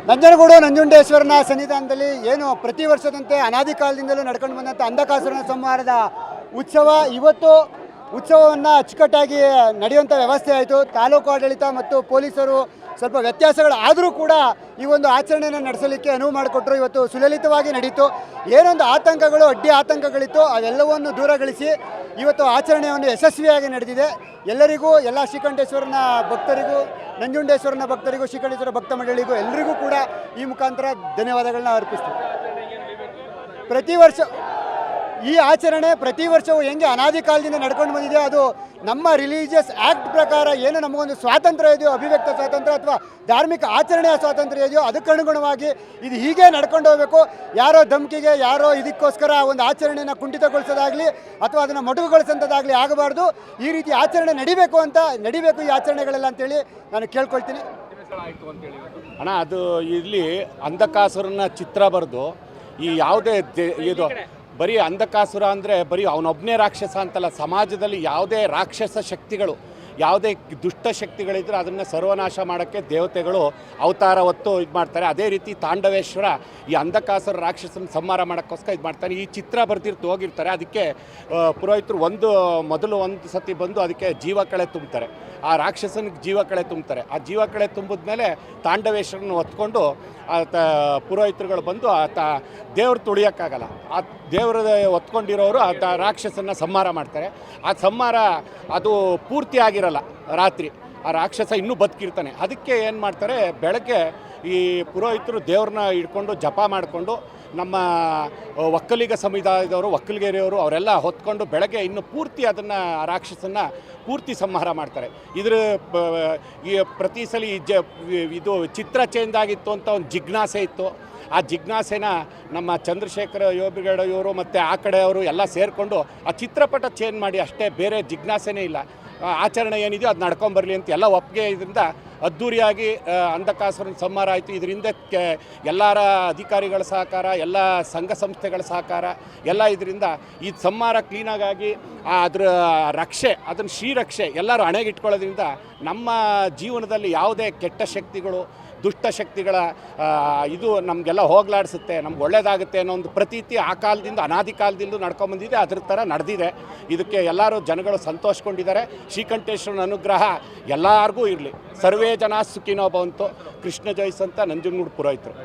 ನಂಜನಗೂಡು ನಂಜುಂಡೇಶ್ವರನ ಸನ್ನಿಧಾನದಲ್ಲಿ ಏನು ಪ್ರತಿ ವರ್ಷದಂತೆ ಅನಾದಿ ಕಾಲದಿಂದಲೂ ನಡ್ಕೊಂಡು ಬಂದಂಥ ಅಂಧಕಾಸುರನ ಸಂಹಾರದ ಉತ್ಸವ ಇವತ್ತು ಉತ್ಸವವನ್ನು ಅಚ್ಚುಕಟ್ಟಾಗಿ ನಡೆಯುವಂಥ ವ್ಯವಸ್ಥೆ ಆಯಿತು. ತಾಲೂಕು ಆಡಳಿತ ಮತ್ತು ಪೊಲೀಸರು ಸ್ವಲ್ಪ ವ್ಯತ್ಯಾಸಗಳು ಆದರೂ ಕೂಡ ಈ ಒಂದು ಆಚರಣೆಯನ್ನು ನಡೆಸಲಿಕ್ಕೆ ಅನುವು ಮಾಡಿಕೊಟ್ರು. ಇವತ್ತು ಸುಲಲಿತವಾಗಿ ನಡೀತು. ಏನೊಂದು ಆತಂಕಗಳು ಅಡ್ಡಿ ಆತಂಕಗಳಿತ್ತು ಅವೆಲ್ಲವನ್ನು ದೂರಗೊಳಿಸಿ ಇವತ್ತು ಆಚರಣೆಯನ್ನು ಯಶಸ್ವಿಯಾಗಿ ನಡೆದಿದೆ. ಎಲ್ಲರಿಗೂ ಎಲ್ಲ ಶ್ರೀಕಂಠೇಶ್ವರನ ಭಕ್ತರಿಗೂ ನಂಜುಂಡೇಶ್ವರನ ಭಕ್ತರಿಗೂ ಶ್ರೀಕಂಠೇಶ್ವರ ಭಕ್ತ ಮಂಡಳಿಗೂ ಎಲ್ಲರಿಗೂ ಕೂಡ ಈ ಮುಖಾಂತರ ಧನ್ಯವಾದಗಳನ್ನ ಅರ್ಪಿಸ್ತೀವಿ. ಪ್ರತಿ ವರ್ಷ ಈ ಆಚರಣೆ ಪ್ರತಿ ವರ್ಷವೂ ಹೆಂಗೆ ಅನಾದಿ ಕಾಲದಿಂದ ನಡ್ಕೊಂಡು ಬಂದಿದೆ, ಅದು ನಮ್ಮ ರಿಲಿಜಿಯಸ್ ಆ್ಯಕ್ಟ್ ಪ್ರಕಾರ ಏನು ನಮಗೊಂದು ಸ್ವಾತಂತ್ರ್ಯ ಇದೆಯೋ, ಅಭಿವ್ಯಕ್ತ ಸ್ವಾತಂತ್ರ್ಯ ಅಥವಾ ಧಾರ್ಮಿಕ ಆಚರಣೆಯ ಸ್ವಾತಂತ್ರ್ಯ ಇದೆಯೋ ಅದಕ್ಕನುಗುಣವಾಗಿ ಇದು ಹೀಗೆ ನಡ್ಕೊಂಡು ಹೋಗಬೇಕು. ಯಾರೋ ಧಮಕಿಗೆ ಯಾರೋ ಇದಕ್ಕೋಸ್ಕರ ಒಂದು ಆಚರಣೆಯನ್ನು ಕುಂಠಿತಗೊಳಿಸೋದಾಗಲಿ ಅಥವಾ ಅದನ್ನು ಮೊಟಕುಗೊಳಿಸೋಂಥದ್ದಾಗಲಿ ಆಗಬಾರ್ದು. ಈ ರೀತಿ ಆಚರಣೆ ನಡಿಬೇಕು ಈ ಆಚರಣೆಗಳೆಲ್ಲ ಅಂತೇಳಿ ನಾನು ಕೇಳ್ಕೊಳ್ತೀನಿ. ಅಣ್ಣ, ಅದು ಇಲ್ಲಿ ಅಂಧಕಾಸುರನ ಚಿತ್ರ ಬರೆದು ಈ ಯಾವುದೇ ಇದು ಬರೀ ಅಂಧಕಾಸುರ ಅಂದರೆ ಬರೀ ಅವನೊಬ್ಬನೇ ರಾಕ್ಷಸ ಅಂತಲ್ಲ, ಸಮಾಜದಲ್ಲಿ ಯಾವುದೇ ರಾಕ್ಷಸ ಶಕ್ತಿಗಳು, ಯಾವುದೇ ದುಷ್ಟ ಶಕ್ತಿಗಳಿದ್ದರೆ ಅದನ್ನು ಸರ್ವನಾಶ ಮಾಡೋಕ್ಕೆ ದೇವತೆಗಳು ಅವತಾರ ಹೊತ್ತು ಇದು ಮಾಡ್ತಾರೆ. ಅದೇ ರೀತಿ ತಾಂಡವೇಶ್ವರ ಈ ಅಂಧಕಾಸುರ ರಾಕ್ಷಸನ ಸಂಹಾರ ಮಾಡೋಕ್ಕೋಸ್ಕರ ಇದು ಮಾಡ್ತಾರೆ. ಈ ಚಿತ್ರ ಬರ್ತಿರ್ತು ಹೋಗಿರ್ತಾರೆ. ಅದಕ್ಕೆ ಪುರೋಹಿತರು ಮೊದಲು ಒಂದು ಸತಿ ಬಂದು ಅದಕ್ಕೆ ಜೀವಕಳೆ ತುಂಬ್ತಾರೆ. ಆ ರಾಕ್ಷಸನಿಗೆ ಜೀವಕಳೆ ತುಂಬ್ತಾರೆ. ಆ ಜೀವಕಳೆ ತುಂಬಿದ್ಮೇಲೆ ತಾಂಡವೇಶ್ವರನ ಹೊತ್ಕೊಂಡು ಪುರೋಹಿತರುಗಳು ಬಂದು ದೇವ್ರು ತುಳಿಯೋಕ್ಕಾಗಲ್ಲ. ಆ ದೇವ್ರ ಹೊತ್ಕೊಂಡಿರೋರು ಆ ರಾಕ್ಷಸನ್ನ ಸಂಹಾರ ಮಾಡ್ತಾರೆ. ಆ ಸಂಹಾರ ಅದು ಪೂರ್ತಿ ಆಗಿರಲ್ಲ. ರಾತ್ರಿ ಆ ರಾಕ್ಷಸ ಇನ್ನೂ ಬದುಕಿರ್ತಾನೆ. ಅದಕ್ಕೆ ಏನು ಮಾಡ್ತಾರೆ, ಬೆಳಗ್ಗೆ ಈ ಪುರೋಹಿತರು ದೇವ್ರನ್ನ ಹಿಡ್ಕೊಂಡು ಜಪ ಮಾಡಿಕೊಂಡು ನಮ್ಮ ಒಕ್ಕಲಿಗ ಸಮುದಾಯದವರು, ಒಕ್ಕಲಿಗೇರಿಯವರು ಅವರೆಲ್ಲ ಹೊತ್ಕೊಂಡು ಬೆಳಗ್ಗೆ ಇನ್ನು ಪೂರ್ತಿ ಅದನ್ನು ರಾಕ್ಷಸನ್ನು ಪೂರ್ತಿ ಸಂಹಾರ ಮಾಡ್ತಾರೆ. ಇದ್ರ ಈ ಪ್ರತಿ ಸಲ ಇದು ಚಿತ್ರ ಚೇಂಜ್ ಆಗಿತ್ತು ಅಂತ ಒಂದು ಜಿಜ್ಞಾಸೆ ಇತ್ತು. ಆ ಜಿಜ್ಞಾಸೆನ ನಮ್ಮ ಚಂದ್ರಶೇಖರ ಯೋಬಿಗಡ ಇವರು ಮತ್ತು ಆ ಕಡೆಯವರು ಎಲ್ಲ ಸೇರಿಕೊಂಡು ಆ ಚಿತ್ರಪಟ ಚೇಂಜ್ ಮಾಡಿ ಅಷ್ಟೇ, ಬೇರೆ ಜಿಜ್ಞಾಸೆನೇ ಇಲ್ಲ. ಆಚರಣೆ ಏನಿದೆಯೋ ಅದು ನಡ್ಕೊಂಬರಲಿ ಅಂತ ಎಲ್ಲ ಒಪ್ಪಿಗೆ ಇದರಿಂದ ಅದ್ಧೂರಿಯಾಗಿ ಅಂಧಕಾಸುರನ ಸಂಹಾರ ಆಯಿತು. ಇದರಿಂದ ಎಲ್ಲರ ಅಧಿಕಾರಿಗಳ ಸಹಕಾರ, ಎಲ್ಲ ಸಂಘ ಸಂಸ್ಥೆಗಳ ಸಹಕಾರ ಎಲ್ಲ ಇದರಿಂದ ಈ ಸಂಹಾರ ಕ್ಲೀನಾಗಿ ಅದರ ರಕ್ಷೆ, ಅದನ್ನು ಶ್ರೀರಕ್ಷೆ ಎಲ್ಲರೂ ಹಣೆಗಿಟ್ಕೊಳ್ಳೋದ್ರಿಂದ ನಮ್ಮ ಜೀವನದಲ್ಲಿ ಯಾವುದೇ ಕೆಟ್ಟ ಶಕ್ತಿಗಳು, ದುಷ್ಟಶಕ್ತಿಗಳ ಇದು ನಮಗೆಲ್ಲ ಹೋಗಲಾಡಿಸುತ್ತೆ, ನಮ್ಗೆ ಒಳ್ಳೆಯದಾಗುತ್ತೆ ಅನ್ನೋ ಒಂದು ಪ್ರತೀತಿ ಆ ಕಾಲದಿಂದ ಅನಾದಿ ಕಾಲದಿಂದ ನಡ್ಕೊಂಬಂದಿದೆ. ಅದ್ರ ಥರ ನಡೆದಿದೆ. ಇದಕ್ಕೆ ಎಲ್ಲರೂ ಜನಗಳು ಸಂತೋಷಗೊಂಡಿದ್ದಾರೆ. ಶ್ರೀಕಂಠೇಶ್ವರನ ಅನುಗ್ರಹ ಎಲ್ಲರಿಗೂ ಇರಲಿ. ಸರ್ವೇ ಜನ ಸುಖಿನೋ ಭವಂತು. ಕೃಷ್ಣ ಜೈಸ್ ಅಂತ ನಂಜನಗೂಡು ಪುರೋಹಿತರು.